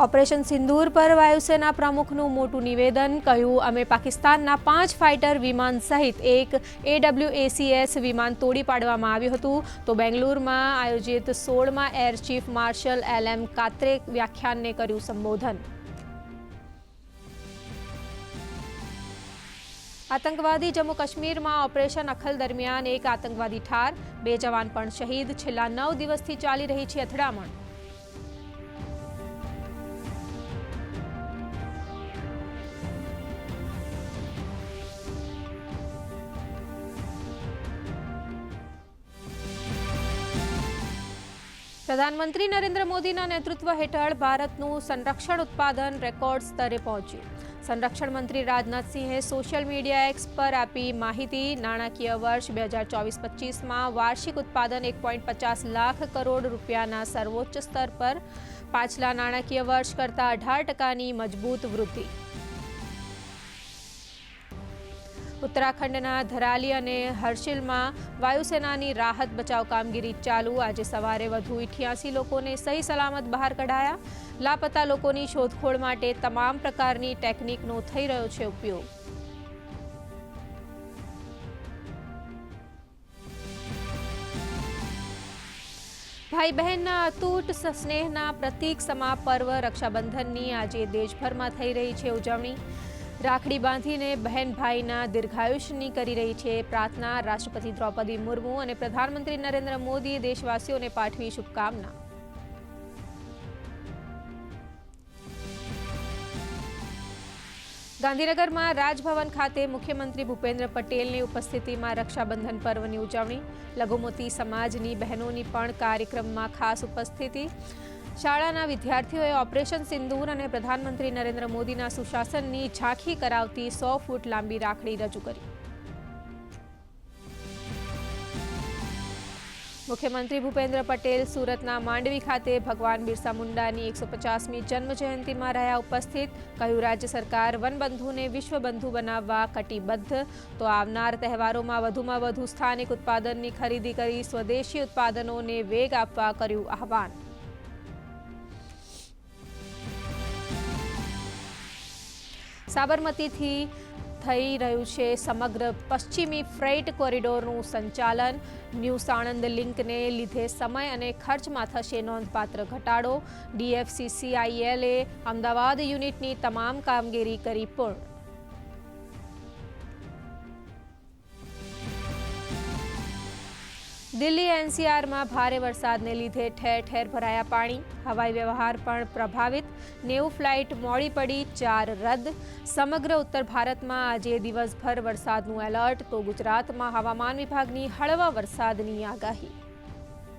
Operation સિંદૂર પર વાયુસેના પ્રમુખનું મોટું નિવેદન કહ્યું, અમે પાકિસ્તાનના 5 ફાઇટર વિમાન સહિત એક AWACS વિમાન તોડી પાડવામાં આવ્યું હતું. તો બેંગલુરુમાં આયોજિત 16મા એર ચીફ માર્શલ LM કાત્રે વ્યાખ્યાનને કર્યું સંબોધન. આતંકવાદી જમ્મુ કાશ્મીરમાં ઓપરેશન અખલ દરમિયાન એક આતંકવાદી ઠાર, 2 જવાન પણ શહીદ. છેલ્લા 9 દિવસથી ચાલી રહી છે અથડામણ. પ્રધાનમંત્રી નરેન્દ્ર મોદીના નેતૃત્વ હેઠળ ભારતનું સંરક્ષણ ઉત્પાદન રેકોર્ડ સ્તરે પહોંચ્યું. સંરક્ષણ મંત્રી રાજનાથસિંહે સોશિયલ મીડિયા એક્સ પર આપી માહિતી. નાણાકીય વર્ષ 2024-25માં વાર્ષિક ઉત્પાદન 1.50 લાખ કરોડ રૂપિયાના સર્વોચ્ચ સ્તર પર, પાછલા નાણાકીય વર્ષ કરતાં 18% મજબૂત વૃદ્ધિ. ઉત્તરાખંડના ધરાલી અને હર્ષિલમાં વાયુસેનાની રાહત બચાવ કામગીરી ચાલુ. આજે સવારે વધુ 88 લોકોને સહી સલામત બહાર કઢાયા. લાપતા લોકોની શોધખોળ માટે તમામ પ્રકારની ટેકનિકનો થઈ રહ્યો છે ઉપયોગ. ભાઈ બહેનના અતૂટ સ્નેહના પ્રતીક સમા પર્વ રક્ષાબંધનની આજે દેશભરમાં થઈ રહી છે ઉજવણી. રાખડી બાંધીને બહેન ભાઈના દીર્ઘાયુષ્યની કરી રહી છે પ્રાર્થના. રાષ્ટ્રપતિ દ્રૌપદી મુર્મુ અને પ્રધાનમંત્રી નરેન્દ્ર મોદીએ દેશવાસીઓને પાઠવી શુભકામના. ગાંધીનગરમાં રાજભવન ખાતે મુખ્યમંત્રી ભૂપેન્દ્ર પટેલની ઉપસ્થિતિમાં રક્ષાબંધન પર્વની ઉજવણી. લઘુમતી સમાજની બહેનોની પણ કાર્યક્રમમાં ખાસ ઉપસ્થિતિ. શાળાના વિદ્યાર્થીઓએ ઓપરેશન સિંદૂર અને પ્રધાનમંત્રી નરેન્દ્ર મોદીના સુશાસનની ઝાંખી કરાવતી 100 ફૂટ લાંબી રાખડી રજૂ કરી. મુખ્યમંત્રી ભૂપેન્દ્ર પટેલ સુરતના માંડવી ખાતે ભગવાન બિરસા મુંડાની 150મી જન્મ જયંતિમાં રહ્યા ઉપસ્થિત. કહ્યું, રાજ્ય સરકાર વનબંધુને વિશ્વબંધુ બનાવવા કટિબદ્ધ. તો આવનાર તહેવારોમાં વધુમાં વધુ સ્થાનિક ઉત્પાદનની ખરીદી કરી સ્વદેશી ઉત્પાદનોને વેગ આપવા કર્યું આહવાન. સાબરમતીથી થઈ રહ્યું છે સમગ્ર પશ્ચિમી ફ્રેઇટ કોરિડોરનું સંચાલન. ન્યૂ સાણંદ લિંકને લીધે સમય અને ખર્ચમાં થશે નોંધપાત્ર ઘટાડો. DFCCILએ અમદાવાદ યુનિટની તમામ કામગીરી કરી પૂર્ણ. દિલ્હી NCRમાં ભારે વરસાદને લીધે ઠેર ઠેર ભરાયા પાણી. હવાઈ વ્યવહાર પણ પ્રભાવિત. 90 ફ્લાઇટ મોડી પડી, 4 રદ. સમગ્ર ઉત્તર ભારતમાં આજે દિવસભર વરસાદનું એલર્ટ. તો ગુજરાતમાં હવામાન વિભાગની હળવા વરસાદની આગાહી.